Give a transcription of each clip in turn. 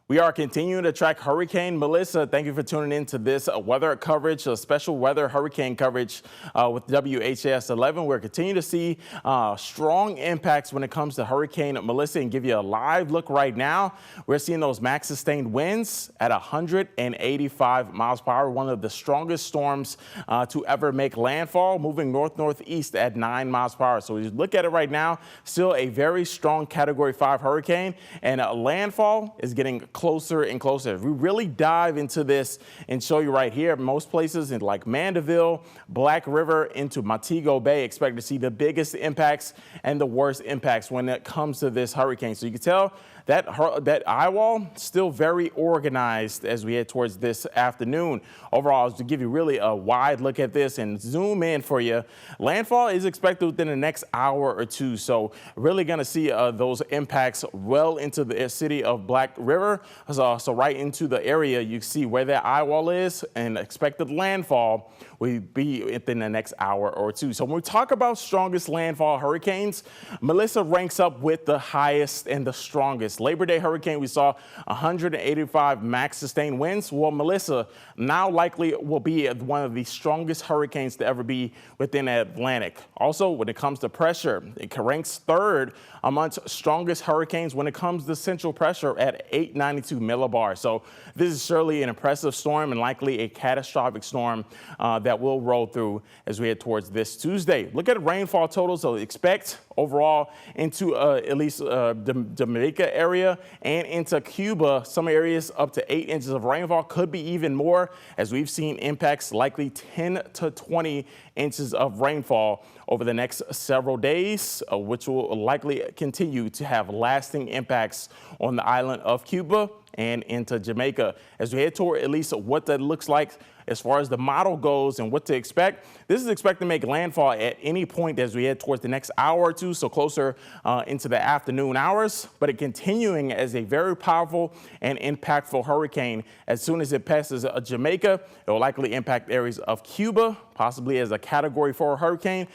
We are continuing to track Hurricane Melissa. Thank you for tuning in to this weather coverage, special weather hurricane coverage with WHAS 11. We're continuing to see strong impacts when it comes to Hurricane Melissa and give you a live look right now. We're seeing those max sustained winds at 185 miles per hour, one of the strongest storms to ever make landfall, moving north-northeast at 9 miles per hour. So we look at it right now, still a very strong Category 5 hurricane, and landfall is getting closer and closer. If we really dive into this and show you right here, most places in like Mandeville, Black River into Montego Bay expect to see the biggest impacts and the worst impacts when it comes to this hurricane. So you can tell that eye wall still very organized as we head towards this afternoon. Overall, to give you really a wide look at this and zoom in for you, landfall is expected within the next hour or two. So really going to see those impacts well into the city of Black River. So right into the area you see where that eye wall is, and expected landfall will be within the next hour or two. So when we talk about strongest landfall hurricanes, Melissa ranks up with the highest and the strongest. Labor Day hurricane, we saw 185 max sustained winds. Well, Melissa now likely will be one of the strongest hurricanes to ever be within the Atlantic. Also, when it comes to pressure, it ranks third amongst strongest hurricanes when it comes to central pressure at 892 millibars. So this is surely an impressive storm and likely a catastrophic storm that will roll through as we head towards this Tuesday. Look at rainfall totals. So expect overall into at least the Jamaica area and into Cuba, some areas up to 8 inches of rainfall, could be even more, as we've seen impacts likely 10 to 20 inches of rainfall over the next several days, which will likely continue to have lasting impacts on the island of Cuba and into Jamaica. As we head toward at least what that looks like as far as the model goes and what to expect, this is expected to make landfall at any point as we head towards the next hour or two, so closer into the afternoon hours, but it continuing as a very powerful and impactful hurricane. As soon as it passes Jamaica, it will likely impact areas of Cuba, possibly as a Category 4 hurricane.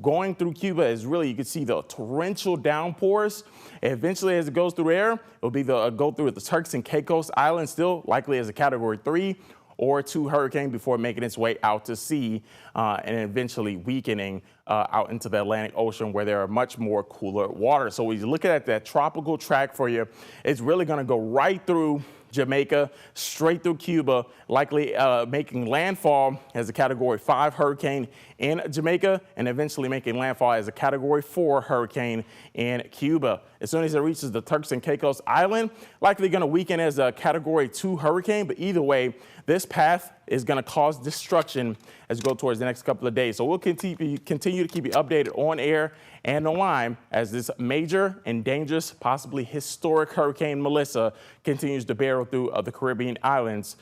Going through Cuba is really, you can see the torrential downpours. Eventually, as it goes through air, it will be go through the Turks and Caicos Islands, still likely as a Category 3 or 2 hurricane before making its way out to sea and eventually weakening out into the Atlantic Ocean, where there are much more cooler water. So when you look at that tropical track for you, it's really going to go right through Jamaica, straight through Cuba, likely making landfall as a Category 5 hurricane in Jamaica, and eventually making landfall as a Category 4 hurricane in Cuba. As soon as it reaches the Turks and Caicos Island, likely going to weaken as a Category 2 hurricane, but either way, this path is going to cause destruction as we go towards the next couple of days. So we'll continue to keep you updated on air and online as this major and dangerous, possibly historic Hurricane Melissa continues to barrel through the Caribbean islands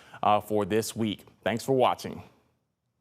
for this week. Thanks for watching.